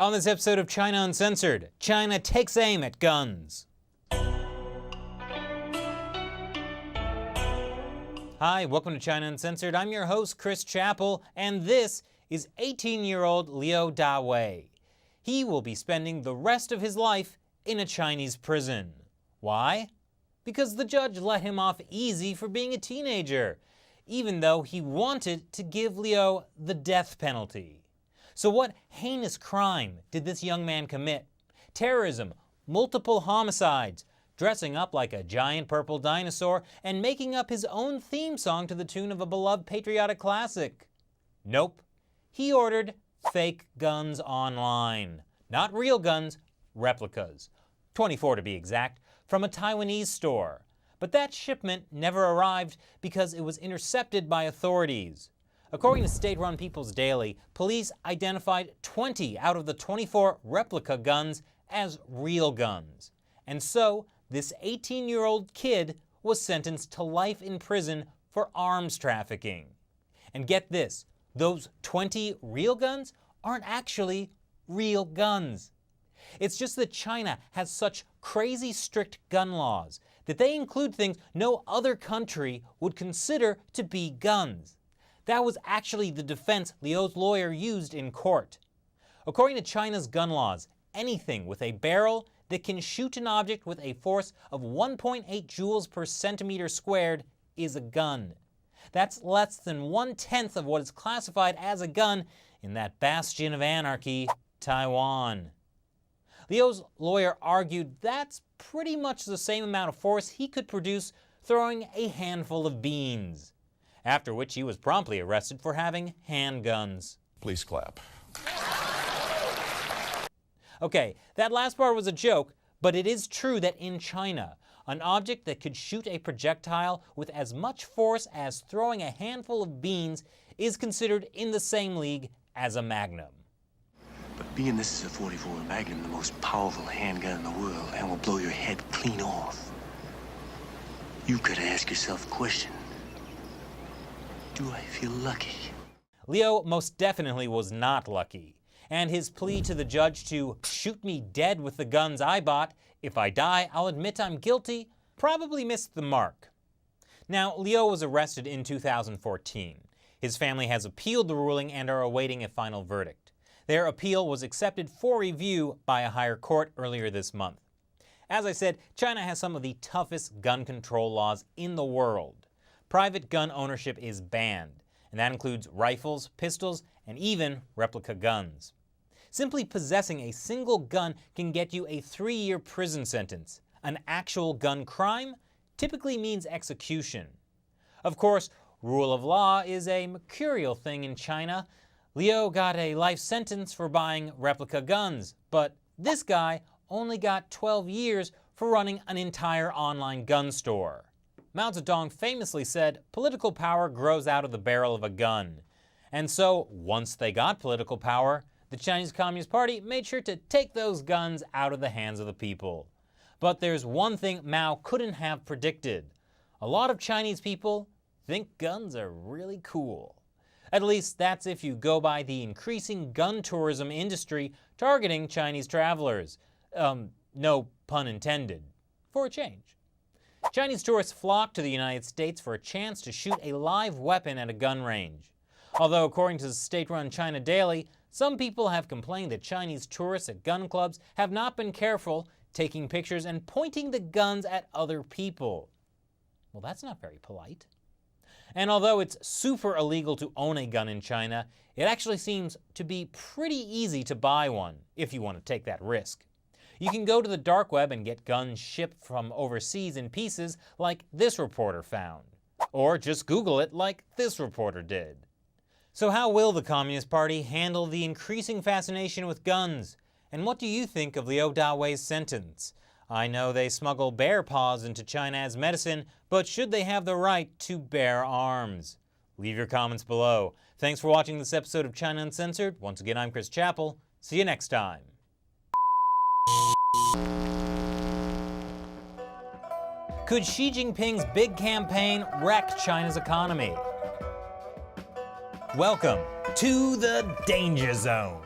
On this episode of China Uncensored, China takes aim at guns. Hi, welcome to China Uncensored. I'm your host, Chris Chappell, and this is 18-year-old Liu Dawei. He will be spending the rest of his life in a Chinese prison. Why? Because the judge let him off easy for being a teenager, even though he wanted to give Liu the death penalty. So what heinous crime did this young man commit? Terrorism, multiple homicides, dressing up like a giant purple dinosaur, and making up his own theme song to the tune of a beloved patriotic classic? Nope. He ordered fake guns online. Not real guns, replicas. 24 to be exact, from a Taiwanese store. But that shipment never arrived because it was intercepted by authorities. According to state-run People's Daily, police identified 20 out of the 24 replica guns as real guns. And so, this 18-year-old kid was sentenced to life in prison for arms trafficking. And get this, those 20 real guns aren't actually real guns. It's just that China has such crazy strict gun laws that they include things no other country would consider to be guns. That was actually the defense Liu's lawyer used in court. According to China's gun laws, anything with a barrel that can shoot an object with a force of 1.8 joules per centimeter squared is a gun. That's less than 1/10 of what is classified as a gun in that bastion of anarchy, Taiwan. Liu's lawyer argued that's pretty much the same amount of force he could produce throwing a handful of beans. After which he was promptly arrested for having handguns. Please clap. Okay, that last part was a joke, but it is true that in China, an object that could shoot a projectile with as much force as throwing a handful of beans is considered in the same league as a Magnum. But being this is a 44 Magnum, the most powerful handgun in the world, and will blow your head clean off, you gotta ask yourself a question. Do I feel lucky? Liu most definitely was not lucky, and his plea to the judge to shoot me dead with the guns I bought, if I die, I'll admit I'm guilty, probably missed the mark. Now, Liu was arrested in 2014. His family has appealed the ruling and are awaiting a final verdict. Their appeal was accepted for review by a higher court earlier this month. As I said, China has some of the toughest gun control laws in the world. Private gun ownership is banned, and that includes rifles, pistols, and even replica guns. Simply possessing a single gun can get you a 3-year prison sentence. An actual gun crime typically means execution. Of course, rule of law is a mercurial thing in China. Liu got a life sentence for buying replica guns, but this guy only got 12 years for running an entire online gun store. Mao Zedong famously said, political power grows out of the barrel of a gun. And so, once they got political power, the Chinese Communist Party made sure to take those guns out of the hands of the people. But there's one thing Mao couldn't have predicted. A lot of Chinese people think guns are really cool. At least that's if you go by the increasing gun tourism industry targeting Chinese travelers. No pun intended. For a change. Chinese tourists flock to the United States for a chance to shoot a live weapon at a gun range. Although, according to the state-run China Daily, some people have complained that Chinese tourists at gun clubs have not been careful, taking pictures and pointing the guns at other people. Well, that's not very polite. And although it's super illegal to own a gun in China, it actually seems to be pretty easy to buy one, if you want to take that risk. You can go to the dark web and get guns shipped from overseas in pieces like this reporter found. Or just Google it like this reporter did. So how will the Communist Party handle the increasing fascination with guns? And what do you think of Liu Dawei's sentence? I know they smuggle bear paws into China as medicine, but should they have the right to bear arms? Leave your comments below. Thanks for watching this episode of China Uncensored. Once again, I'm Chris Chappell. See you next time. Could Xi Jinping's big campaign wreck China's economy? Welcome to the Danger Zone.